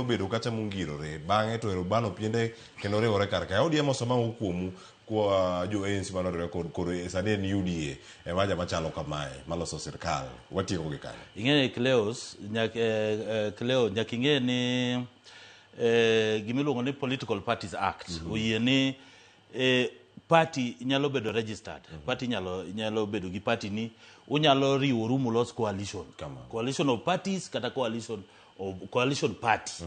bedo kacha mungirore bang'e to obano piende kendo riwore kar kae ODM osema kuomu kwa jo ANC manoriwore kod sani en UDA maja machalo kamae maloso sirkal watieko gi kanyo. Ing'e Cleos nyaka ing'e ni gimiluongo ni Political Parties Act oyie ni party nyalo bedo registered. Party nyalo bedo gi party ni unyalo riworu mulos coalition of parties kata coalition party.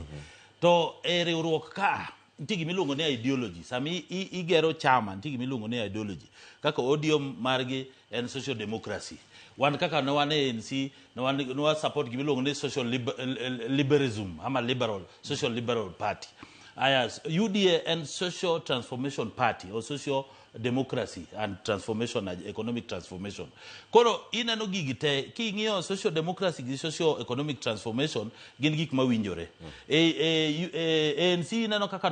To riwruok ka nitie gimiluongo ni ideology. Sami igero chama nitie gimiluongo ni ideology. Kaka ODM margi en social democracy. Wan kaka ne wan ANC ne wan support gimiluongo ni social liberalism ama social liberal party. UDA and social transformation party or social democracy and transformation, economic transformation. Koro inano gigi te king'iyo social democracy gi social economic transformation gin gik mawinjore. ANC inano kaka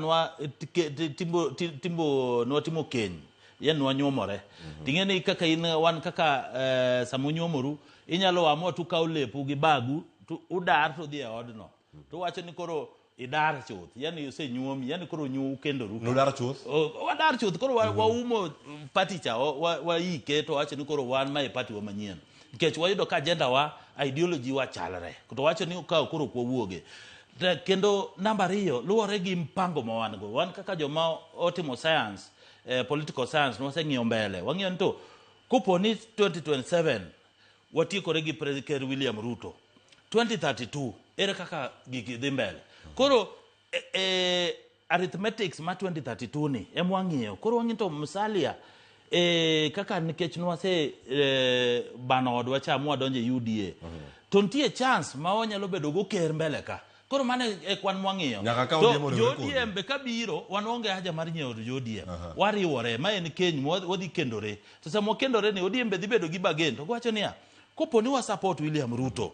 timo keny yen wanyuomore. Ting'eni kaka wan kaka samunyuomoru inyalo amua tu kaw lepu gi bagu tu udar to dhi e odno. To wacho ni koro idar chuth, yani osenyuomi, yani koro kendoru. Nudar chuth? Wadar chuth, koro waumo party cha, waike to wacho ni koro wan mae party wa manyien. Nikech wayudo ka agenda wa, ideology wa chalre. To wacho ni koro kwawuoge. Kendo namba 2, luwore gi mpango ma wan go. Wan kaka joma otimo science, political science, nwaseng'iyo mbele. Wang'iyo nito, kupo ni 2027, watiekore gi Ker William Ruto. 2032, ere kaka gigi dhi mbele. Koro arithmetics ma 2032 ni wang'iyo. Koro wang'iyo to Musalia kaka nikech nwase bano odwa cha mwadonje UDA. To nitie chance ma wanyalo bedo go ker mbele ka. Koro mane kwan mwang'iyo. To ODM be kabiro wan onge haja mar nyiewo ODM. Wariwore ma en keny wadhi kendore. To sama kendore ni ODM be dhi bedo gi bagen. To wacho niya, kopo ni wa support William Ruto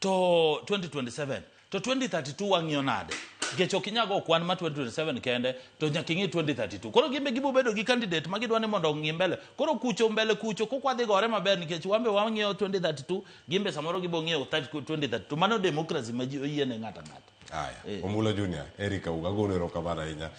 to 2027 to 2032 wang'iyo nade. Nikech okinyago kwan ma 2027 kende to nyaka ing'i 2032. Koro gimbe gibo bedo gi candidate ma gidwa ni mondo ng'i mbele. Koro mbele kucho kokwadhi gore maber nikech wambe wang'iyo 2032 gimbe samoro gibo ng'iyo 2032. Mano democracy ma ji oyiene ng'ata ng'ata. Omulo Junior, Erika Uga gono erokamano ahinya.